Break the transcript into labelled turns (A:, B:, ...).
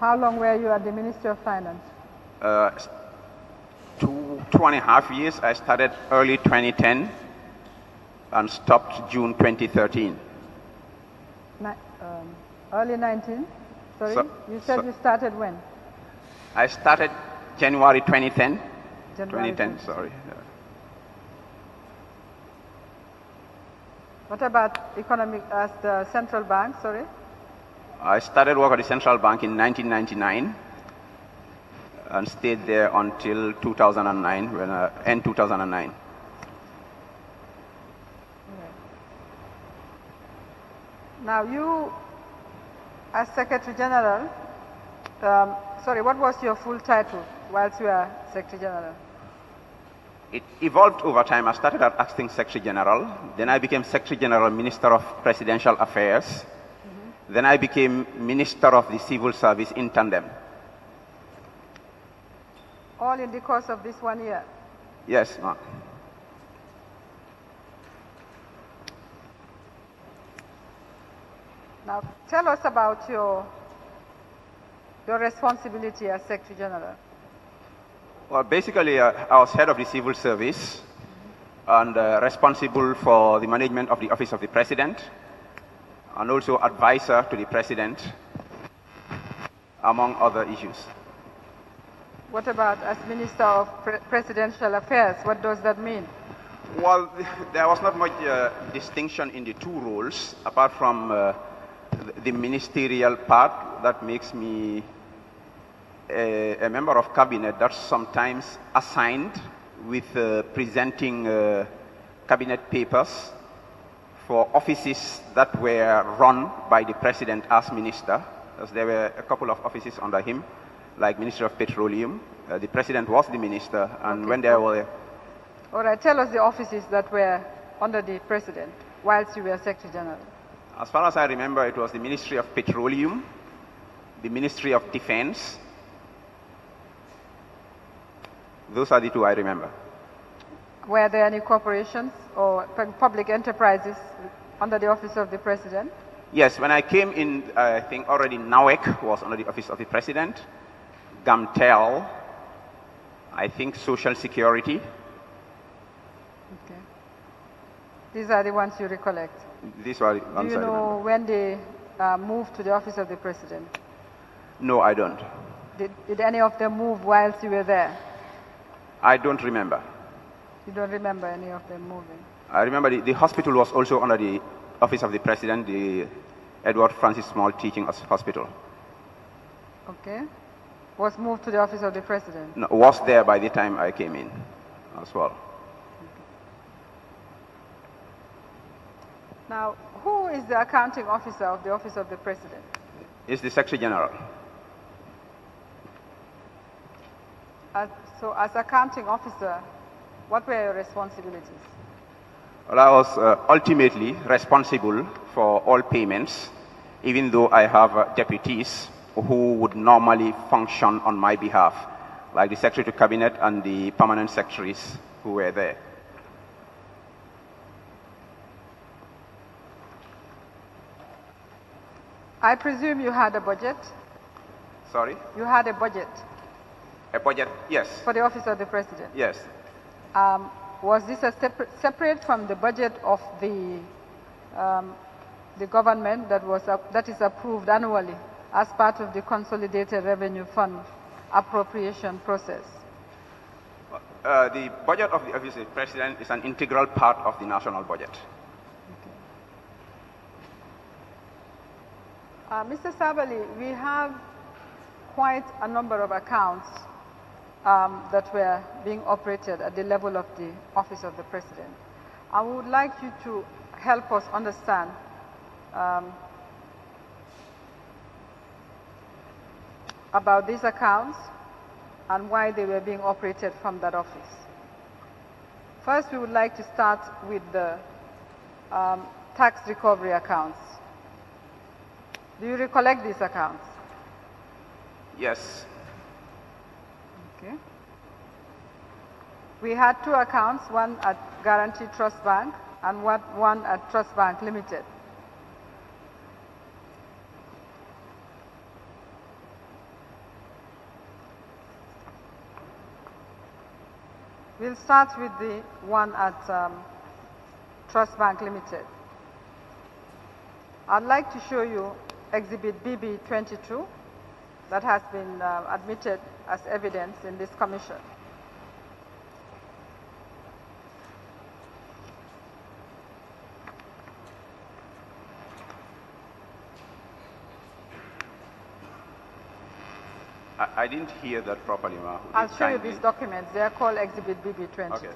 A: How long were you at the Ministry of Finance?
B: 2.5 years. I started early 2010 and stopped June 2013.
A: Early 19? Sorry? You said you started when?
B: I started January 2010.
A: January
B: 2010, sorry. Yeah.
A: What about economic as the central bank, sorry?
B: I started work at the central bank in 1999 and stayed there until 2009, end 2009.
A: Now you, as Secretary General, sorry, what was your full title whilst you were Secretary General?
B: It evolved over time. I started as acting Secretary General. Then I became Secretary General, Minister of Presidential Affairs. Then I became Minister of the Civil Service in tandem.
A: All in the course of this 1 year?
B: Yes, ma'am.
A: Now, tell us about your responsibility as Secretary General.
B: Well, basically, I was head of the Civil Service and responsible for the management of the Office of the President and also advisor to the President, among other issues.
A: What about as Minister of Presidential Affairs? What does that mean?
B: Well, there was not much distinction in the two roles, apart from the ministerial part that makes me a member of cabinet that's sometimes assigned with presenting cabinet papers for offices that were run by the president as minister, as there were a couple of offices under him, like Minister of Petroleum. The president was the minister, and when there were...
A: All right, tell us the offices that were under the president whilst you were Secretary General.
B: As far as I remember, it was the Ministry of Petroleum, the Ministry of Defense. Those are the two I remember.
A: Were there any corporations or public enterprises under the office of the president?
B: Yes, when I came in, I think already NAWEC was under the office of the president, GAMTEL, I think Social Security.
A: Okay. These are the ones you recollect?
B: These were the ones
A: Do you
B: I
A: know
B: remember.
A: when they moved to the office of the president?
B: No, I don't.
A: Did any of them move whilst you were there?
B: I don't remember.
A: You don't remember any of them moving?
B: I remember the hospital was also under the office of the president, the Edward Francis Small Teaching Hospital.
A: Okay. Was moved to the office of the president?
B: No, was there by the time I came in as well.
A: Now, who is the accounting officer of the office of the president?
B: It's the Secretary General.
A: So as accounting officer, what were your responsibilities?
B: Well, I was ultimately responsible for all payments, even though I have deputies who would normally function on my behalf, like the Secretary to Cabinet and the permanent secretaries who were there.
A: I presume you had a budget?
B: Sorry?
A: You had a budget?
B: A budget, yes.
A: For the office of the president?
B: Yes.
A: Was this a separate from the budget of the government that is approved annually as part of the Consolidated Revenue Fund appropriation process?
B: The budget of the office of the president is an integral part of the national budget.
A: Mr. Sabali, we have quite a number of accounts that were being operated at the level of the office of the president. I would like you to help us understand about these accounts and why they were being operated from that office. First, we would like to start with the tax recovery accounts. Do you recollect these accounts?
B: Yes.
A: Okay. We had two accounts, one at Guarantee Trust Bank and one at Trust Bank Limited. We'll start with the one at Trust Bank Limited. I'd like to show you Exhibit BB22 that has been admitted as evidence in this commission.
B: I didn't hear that properly, Ma.
A: I'll show you these documents. They are called Exhibit BB22.
B: Okay.